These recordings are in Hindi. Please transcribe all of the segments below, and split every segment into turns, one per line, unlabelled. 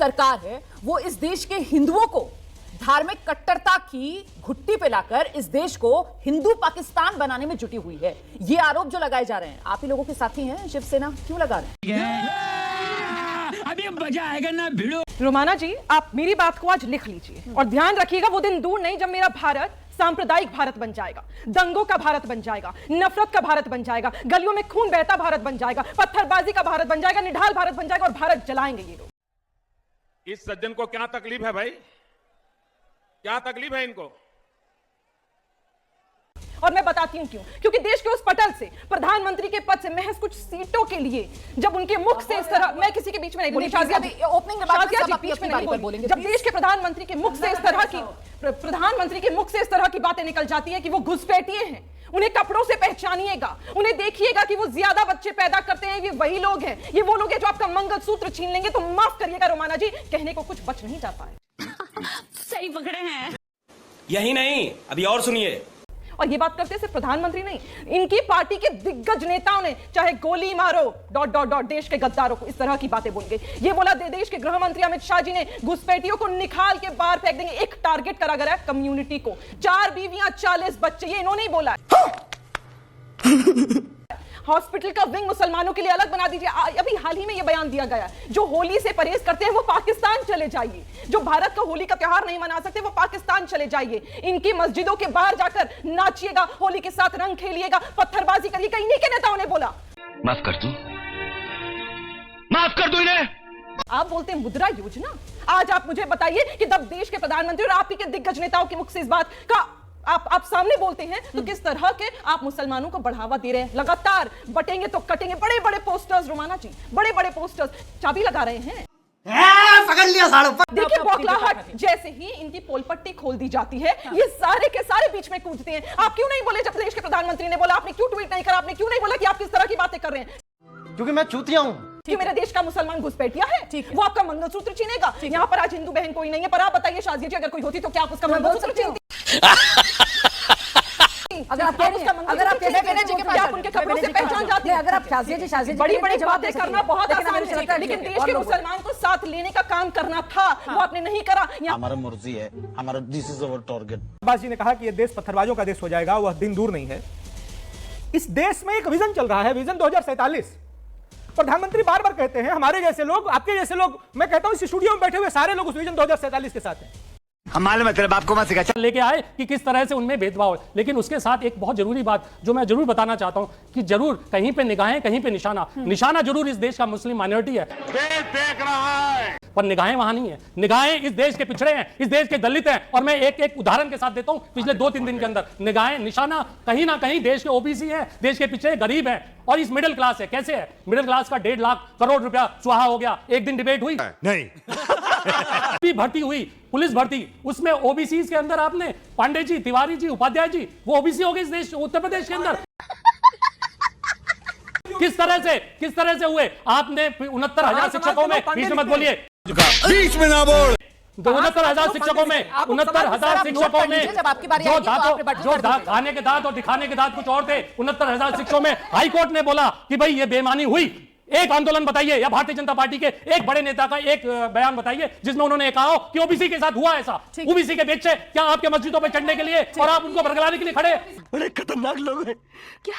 सरकार है वो इस देश के हिंदुओं को धार्मिक कट्टरता की घुट्टी पे लाकर इस देश को हिंदू पाकिस्तान बनाने में जुटी हुई है। ये आरोप जो लगाए जा रहे हैं, आप ही लोगों के साथी हैं शिवसेना, क्यों लगा रहे हैं?
अभी मजा आएगा ना भिड़ो।
रोमाना जी, आप मेरी बात को आज लिख लीजिए और ध्यान रखिएगा, वो दिन दूर नहीं जब मेरा भारत सांप्रदायिक भारत बन जाएगा, दंगों का भारत बन जाएगा, नफरत का भारत बन जाएगा, गलियों में खून बहता भारत बन जाएगा, पत्थरबाजी का भारत बन जाएगा, निढाल भारत बन जाएगा और भारत जलाएंगे ये लोग।
इस सज्जन को क्या तकलीफ है भाई? क्या तकलीफ है इनको?
और मैं बताती हूं क्यों। क्योंकि देश के उस पटल से, प्रधानमंत्री के पद से महज कुछ सीटों के लिए जब उनके मुख से इस तरह, मैं किसी के बीच में नहीं बोली,
ओपनिंग
बोलेंगे, जब देश के प्रधानमंत्री के मुख से इस तरह की बातें निकल जाती है कि वो घुसपैठिए हैं, उन्हें कपड़ों से पहचानिएगा, उन्हें देखिएगा कि वो ज्यादा बच्चे पैदा करते हैं, ये वही लोग हैं, ये वो लोग हैं जो आपका मंगलसूत्र छीन लेंगे, तो माफ करिएगा रोमाना जी, कहने को कुछ बच नहीं जाता है।
सही पकड़े हैं।
यही नहीं, अभी और सुनिए।
और ये बात करते सिर्फ प्रधानमंत्री नहीं, इनकी पार्टी के दिग्गज नेताओं ने चाहे गोली मारो ... देश के गद्दारों को, इस तरह की बातें बोल गए। ये बोला देश के गृह मंत्री अमित शाह जी ने घुसपैठियों को निकाल के बाहर फेंक देंगे, एक टारगेट करा गया है कम्युनिटी को, 4 बीवियां 40 बच्चे, ये इन्होंने ही बोला है। हॉस्पिटल का विंग मुसलमानों के लिए अलग बना दीजिए। अभी हाल ही में यह बयान दिया गया, जो होली से परहेज करते हैं वो पाकिस्तान चले जाइए, जो भारत का होली का त्योहार नहीं मना सकते वो पाकिस्तान चले जाइए, इनकी मस्जिदों के बाहर जाकर नाचिएगा, होली के साथ रंग खेलिएगा, पत्थरबाजी करिएगा, इन्हीं के नेताओं ने बोला।
माफ कर दो इन्हें।
आप बोलते हैं मुद्रा योजना। आज आप मुझे बताइए कि जब देश के प्रधानमंत्री और आप ही के दिग्गज नेताओं के मुख से इस बात का आप सामने बोलते हैं, तो किस तरह के आप मुसलमानों को बढ़ावा दे रहे हैं। लगातार बटेंगे तो कटेंगे, बड़े बड़े पोस्टर्स, रोमाना जी, बड़े बड़े पोस्टर्स, चाबी लगा रहे हैं।
पकड़ लिया सालों।
देखिए बौखलाहट, जैसे ही इनकी पोलपट्टी खोल दी जाती है, ये सारे के सारे बीच में कूदते हैं। आप क्यों नहीं बोले जब देश के प्रधानमंत्री ने बोला? आपने क्यों ट्वीट नहीं करा? आपने क्यों नहीं बोला कि आप किस तरह की बातें कर रहे हैं?
क्योंकि मैं चूतिया हूँ
कि मेरे देश का मुसलमान घुसपैठिया है, वो आपका मंगलसूत्र छीनेगा। यहाँ पर आज हिंदू बहन कोई नहीं है, पर आप बताइए शाजिया जी, अगर कोई होती तो क्या आप उसका मंगलसूत्र छीनती? अगर आप उनके कपड़ों से पहचान जाते हैं, अगर आप बड़ी बड़ी बातें करना बहुत आसान है, लेकिन देश के मुसलमान को साथ लेने का काम करना था, वो आपने नहीं करा।
हमारा मर्जी है, हमारा this is our target.
Abbas ji ने कहा कि ये देश पत्थरबाजों का देश हो जाएगा, वह दिन दूर नहीं है। इस देश में एक विजन चल रहा है, विजन 2047। प्रधानमंत्री बार बार कहते हैं हमारे जैसे लोग, आपके जैसे लोग, मैं कहता हूं इस स्टूडियो में बैठे हुए सारे लोग उस विजन 2047 के साथ हैं।
हम मालूम है तेरे बाप को मत सिखा।
लेके आए कि किस तरह से उनमें भेदभाव है, लेकिन उसके साथ एक बहुत जरूरी बात जो मैं जरूर बताना चाहता हूं कि जरूर कहीं पे निगाहें, कहीं पे निशाना जरूर इस देश का मुस्लिम माइनॉरिटी है,
देख रहा है,
पर निगाहें वहां नहीं है। निगाहें इस देश के पिछड़े हैं, इस देश के दलित हैं। और मैं एक उदाहरण के साथ देता हूं, पिछले 2-3 दिन के अंदर निगाहें, निशाना कहीं ना कहीं देश के ओबीसी है, देश के पिछड़े गरीब है, और इस मिडिल क्लास है। कैसे है? मिडिल क्लास का 1.5 लाख करोड़ रुपया सुहा हो गया। एक दिन डिबेट हुई नहीं भर्ती हुई, पुलिस भर्ती, उसमें ओबीसी के अंदर आपने पांडे जी, तिवारी जी, उपाध्याय जी, वो ओबीसी हो गए इस देश, उत्तर प्रदेश के अंदर। किस तरह से हुए? आपने 69,000 शिक्षकों में, बीच में मत बोलिए,
बीच में ना बोल।
69,000 शिक्षकों में, 69,000 शिक्षकों में जो खाने के दांत और दिखाने के दांत कुछ और थे, 69,000 शिक्षकों में हाईकोर्ट ने बोला कि भाई ये बेईमानी हुई। एक आंदोलन बताइए या भारतीय जनता पार्टी के एक बड़े नेता का एक बयान बताइए जिसमें उन्होंने कहा हो कि ओबीसी के साथ हुआ ऐसा। ओबीसी के बच्चे क्या आपके मस्जिदों पर चढ़ने के लिए और आप उनको बरगलाने के लिए खड़े?
बड़े खतरनाक लोग हैं
क्या?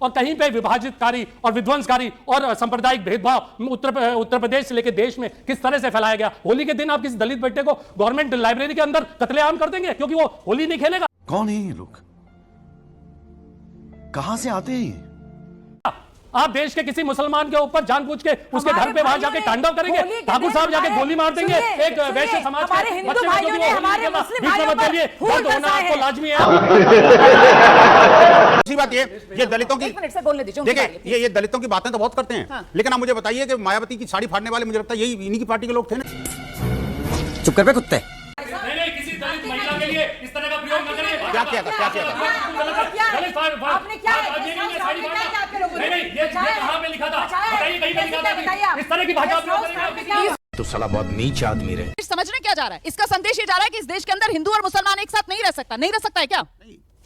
और कहीं पे विभाजितकारी और विध्वंसकारी और सांप्रदायिक भेदभाव उत्तर प्रदेश से लेकर देश में किस तरह से फैलाया गया। होली के दिन आप किसी दलित बेटे को गवर्नमेंट लाइब्रेरी के अंदर कत्लेआम कर देंगे क्योंकि वो होली नहीं खेलेगा?
कौन है ये लोग? कहां से आते हैं?
आप देश के किसी मुसलमान के ऊपर जानबूझ के उसके घर पे वहां जाके तांडव करेंगे, ठाकुर साहब जाके गोली मार देंगे, एक वैश्य समाज के बच्चे आपको लाजमी है।
दूसरी बात ये दलितों की, देखिए ये दलितों की बातें तो बहुत करते हैं, लेकिन आप मुझे बताइए कि मायावती की साड़ी फाड़ने वाले मुझे लगता है यही इन्हीं की पार्टी के लोग थे ना।
चुप कर बे कुत्ते।
नहीं, किसी दलित महिला के लिए इस तरह का प्रयोग न करिए।
क्या किया था?
आपने क्या
नहीं, ये कहां पे लिखा था? बताइए, कहीं पे लिखा था? इस तरह की भाषा प्रयोग
तो साला बहुत नीच आदमी रहे।
समझने क्या जा रहा है? इसका संदेश ये जा रहा है कि इस देश के अंदर हिंदू और मुसलमान एक साथ नहीं रह सकता है क्या?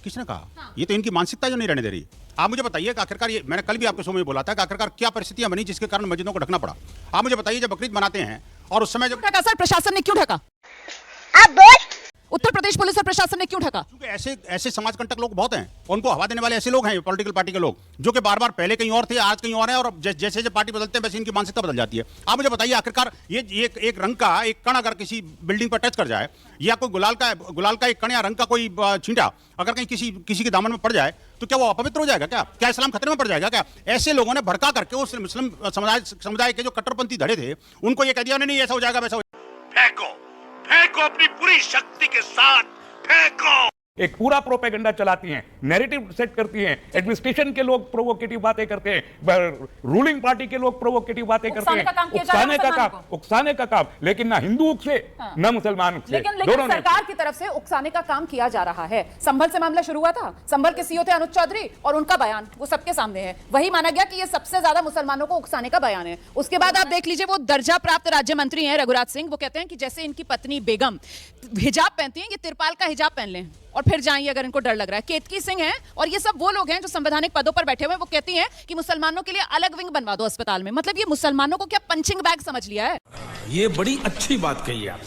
किसने कहा? ये तो इनकी मानसिकता जो नहीं रहने दे रही। आप मुझे बताइए कि आखिरकार ये, मैंने कल भी आपके शो में बोला था कि आखिरकार क्या परिस्थितियां बनी जिसके कारण मस्जिदों को ढकना पड़ा। आप मुझे बताइए, जब बकरीद मनाते हैं और उस समय जब
ढका सर, प्रशासन ने क्यों ढका? उत्तर प्रदेश पुलिस और प्रशासन ने क्यों ढका?
क्योंकि ऐसे समाज कंटक लोग बहुत हैं, उनको हवा देने वाले ऐसे लोग हैं पॉलिटिकल पार्टी के लोग, जो कि बार बार पहले कहीं और थे, आज कहीं और हैं, और जैसे जैसे पार्टी बदलते हैं वैसे इनकी मानसिकता बदल जाती है। आप मुझे बताइए, आखिरकार ये एक रंग का एक कण अगर किसी बिल्डिंग पर टच कर जाए, या कोई गुलाल का एक कण या रंग का कोई छींटा अगर कहीं किसी के दामन में पड़ जाए, तो क्या वो अपवित्र हो जाएगा? क्या इस्लाम खतरे में पड़ जाएगा? क्या ऐसे लोगों ने भड़का करके उस मुस्लिम समुदाय के जो कट्टरपंथी धड़े थे उनको ये कह दिया नहीं ऐसा हो जाएगा वैसा हो जाएगा।
फेंको अपनी पूरी शक्ति के साथ फेंको।
एक पूरा प्रोपेगेंडा चलाती हैं, नैरेटिव सेट करती हैं, एडमिनिस्ट्रेशन के लोग प्रोवोकेटिव बातें करते हैं, रूलिंग पार्टी के लोग प्रोवोकेटिव बातें करते हैं, उकसाने का काम, लेकिन ना हिंदू से ना मुसलमान से,
लेकिन सरकार की तरफ से उकसाने का काम किया जा रहा है। संभल से मामला शुरू हुआ था, संभल के सीईओ थे अनुज चौधरी, और उनका बयान वो सबके सामने है, वही माना गया कि ये सबसे ज्यादा मुसलमानों को उकसाने का बयान है। उसके बाद आप देख लीजिए, वो दर्जा प्राप्त राज्य मंत्री हैं रघुराज सिंह, वो कहते हैं कि जैसे इनकी पत्नी बेगम हिजाब पहनती हैं, ये तिरपाल का हिजाब पहन लें और फिर जाएंगे अगर इनको डर लग रहा है। केतकी सिंह हैं, और ये सब वो लोग हैं जो संवैधानिक पदों पर बैठे हुए हैं, वो कहती हैं कि मुसलमानों के लिए अलग विंग बनवा दो अस्पताल में। मतलब ये मुसलमानों को क्या पंचिंग बैग समझ लिया है?
ये बड़ी अच्छी बात कही आप।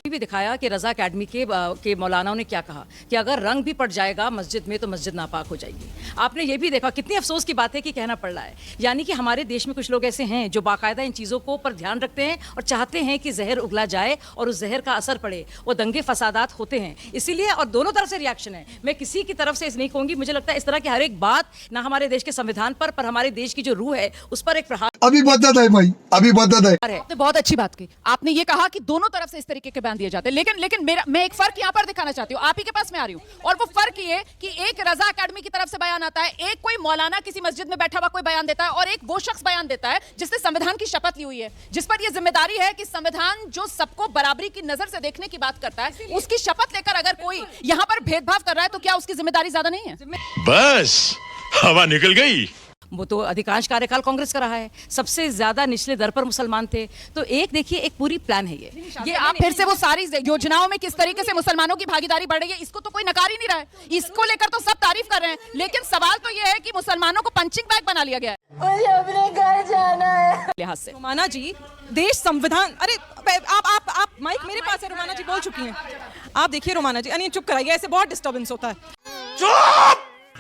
भी दिखाया कि रजा अकेडमी के मौलानाओं ने क्या कहा कि अगर रंग भी पड़ जाएगा मस्जिद में तो मस्जिद नापाक हो जाएगी। आपने ये भी देखा, कितनी अफसोस की बात है कि कहना पड़ रहा है, यानी कि हमारे देश में कुछ लोग ऐसे हैं जो बाकायदा इन चीज़ों को पर ध्यान रखते हैं और चाहते हैं कि जहर उगला जाए और उस जहर का असर पड़े, वो दंगे फसादात होते हैं। इसीलिए, और दोनों तरफ से रिएक्शन है, मैं किसी की तरफ से इस नहीं कहूँगी, मुझे लगता है इस तरह की हर एक बात ना हमारे देश के संविधान पर हमारे देश की जो रूह है उस पर एक प्रहार
अभी बदत है भाई, अभी बदत है।
आपने बहुत अच्छी बात की, आपने ये कहा कि दोनों तरफ से इस तरीके के बयान दिए जाते हैं, लेकिन मैं एक फर्क यहां पर दिखाना चाहती हूं, आप ही के पास मैं आ रही हूं, और वो फर्क ये कि एक रजा अकेडमी की तरफ से बयान आता है, एक कोई मौलाना किसी मस्जिद में बैठा हुआ कोई बयान देता है, और एक वो शख्स बयान देता है जिसने संविधान की शपथ ली हुई है, जिस पर यह जिम्मेदारी है कि संविधान जो सबको बराबरी की नजर से देखने की बात करता है, उसकी शपथ लेकर अगर कोई यहां पर भेदभाव कर रहा है तो क्या उसकी जिम्मेदारी ज्यादा नहीं है?
बस हवा निकल गई।
वो तो अधिकांश कार्यकाल कांग्रेस का रहा है, सबसे ज्यादा निचले दर पर मुसलमान थे। तो एक देखिए, एक पूरी प्लान है ये
आप फिर से वो सारी योजनाओं में किस तरीके से मुसलमानों की भागीदारी बढ़ रही है, इसको तो कोई नकार ही नहीं रहा है, इसको लेकर तो सब तारीफ कर रहे हैं, लेकिन सवाल तो ये है कि मुसलमानों को पंचिंग बैग बना लिया गया है।
मुझे अपने घर जाना है।
लिहाज से
रोमाना जी, देश संविधान, अरे आप माइक मेरे पास है, रोमाना जी बोल चुकी हैं। आप देखिए रोमाना जी, चुप कराइए, ऐसे बहुत डिस्टर्बेंस होता है।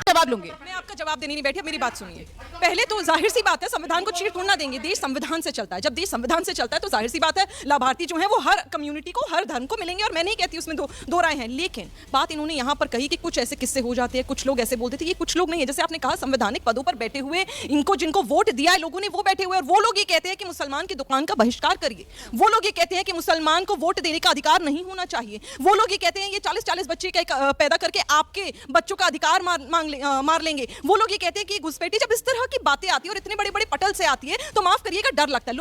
जवाब लूंगी,
मैं आपका जवाब देने नहीं बैठी, मेरी बात सुनिए। पहले तो जाहिर सी बात है, संविधान को चीर तोड़ना देंगे, देश संविधान से चलता है, जब देश संविधान से चलता है तो जाहिर सी बात है लाभार्थी जो है वो हर कम्युनिटी को, हर धर्म को मिलेंगे, और मैं नहीं कहती उसमें दो राय हैं। लेकिन बात इन्होंने यहाँ पर कही कि कुछ ऐसे किस्से हो जाते हैं, कुछ लोग ऐसे बोलते थे, ये कुछ लोग नहीं है, जैसे आपने कहा संवैधानिक पदों पर बैठे हुए, इनको जिनको वोट दिया है लोगों ने वो बैठे हुए, और वो लोग ये कहते हैं कि मुसलमान की दुकान का बहिष्कार करिए, वो लोग ये कहते हैं कि मुसलमान को वोट देने का अधिकार नहीं होना चाहिए, वो लोग ये कहते हैं ये 40-40 बच्चे पैदा करके आपके बच्चों का अधिकार मार लेंगे, वो लोग ये कहते हैं कि घुसपैठी। जब इस तरह की बातें आती है और इतने बड़े बड़े पटल से आती है तो माफ करिएगा, डर लगता है।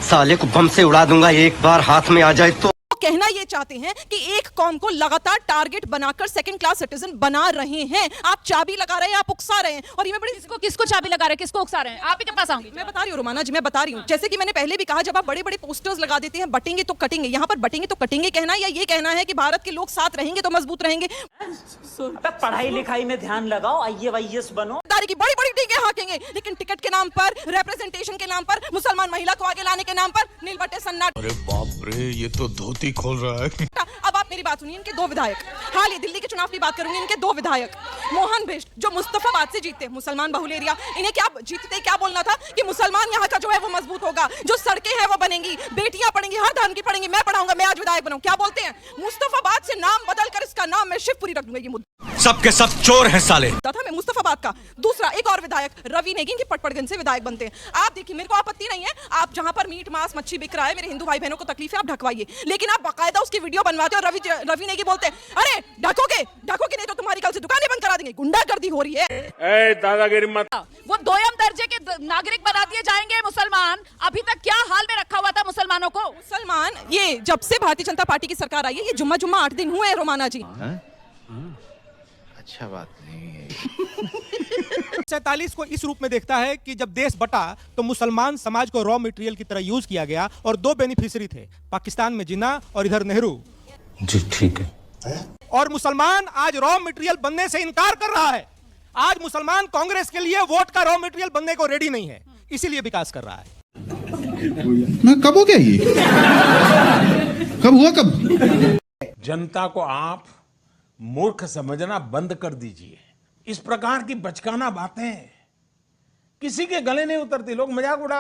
साले को बम से उड़ा दूंगा एक बार हाथ में आ जाए तो।
कहना ये चाहते हैं कि एक कौम को लगातार टारगेट बनाकर सेकंड क्लास सिटीजन बना रहे हैं। आप चाबी लगा रहे हैं, आप उकसा रहे हैं, और ये मैं बड़ी
किसको चाबी लगा रहे हैं, किसको उकसा रहे हैं? आप ही के पास आऊंगी।
मैं बता रही हूँ रोमाना जी, मैं बता रही हूँ, जैसे कि मैंने पहले भी कहा, जब आप बड़े बड़े पोस्टर्स लगा देते हैं, बटेंगे तो कटेंगे, यहाँ पर बटेंगे तो कटेंगे कहना, या ये कहना है कि भारत के लोग साथ रहेंगे तो मजबूत रहेंगे।
पढ़ाई लिखाई में ध्यान लगाओ, IAS बनो,
की बड़ी बड़ी टीके हाँकेंगे, लेकिन टिकट के नाम पर, रिप्रेजेंटेशन के नाम पर, मुसलमान महिला को आगे लाने के नाम पर नीलबट्टे सन्नाटे।
अरे बाप रे, ये तो धोती खोल रहा है।
अब आप मेरी बात सुनिए, इनके दो विधायक, हाल ही दिल्ली के चुनाव की बात करूंगी, इनके दो विधायक मोहन बिष्ट जो मुस्तफाबाद से जीते, मुसलमान बहुल एरिया, इन्हें क्या जीतते क्या बोलना था कि मुसलमान यहाँ का जो है वो मजबूत होगा, जो सड़कें हैं वो बनेंगी, बेटियां पढ़ेंगी, हर धर्म की पढ़ेंगी, मैं पढ़ाऊंगा, मैं आज विधायक बनाऊं। क्या बोलते हैं, मुस्तफाबाद से नाम बदलकर इसका नाम मैं शिवपुरी रख दूंगा। ये मुद्दा
सबके सब चोर हैं साले।
मैं मुस्तफाबाद का दूसरा एक और विधायक रवि नेगी के पटपड़गंज से विधायक बनते हैं। आप देखिए, मेरे को आपत्ति नहीं है, आप जहां पर मीट मांस मच्छी बिक रहा है, मेरे हिंदू भाई बहनों को तकलीफ है, आप ढकवाइए, लेकिन आप बाकायदा उसकी वीडियो बनवाते हो। रवि नेगी बोलते हैं, अरे ढकोगे नहीं तो तुम्हारी कल से दुकानें बंद करा देंगे, गुंडागर्दी हो रही है।
दादागिरी मत।
वो दोयम दर्जे के नागरिक बना दिए जाएंगे मुसलमान। अभी तक क्या हाल में रखा हुआ था मुसलमानों को? मुसलमान ये जब से भारतीय जनता पार्टी की सरकार आई है, ये जुम्मा 8 दिन हुए हैं रोमाना जी।
अच्छा बात नहीं है।
47 को इस रूप में देखता है कि जब देश बटा तो मुसलमान समाज को रॉ मटेरियल की तरह यूज किया गया, और दो बेनिफिशियरी थे, पाकिस्तान में जिन्ना और इधर नेहरू
जी। ठीक है।
और मुसलमान आज रॉ मटेरियल बनने से इनकार कर रहा है। आज मुसलमान कांग्रेस के लिए वोट का रॉ मटेरियल बनने को रेडी नहीं है, इसीलिए विकास कर रहा है।
मैं कब हो गया ये? कब हुआ कब?
जनता को आप मूर्ख समझना बंद कर दीजिए। इस प्रकार की बचकाना बातें किसी के गले नहीं उतरती, लोग मजाक उड़ाते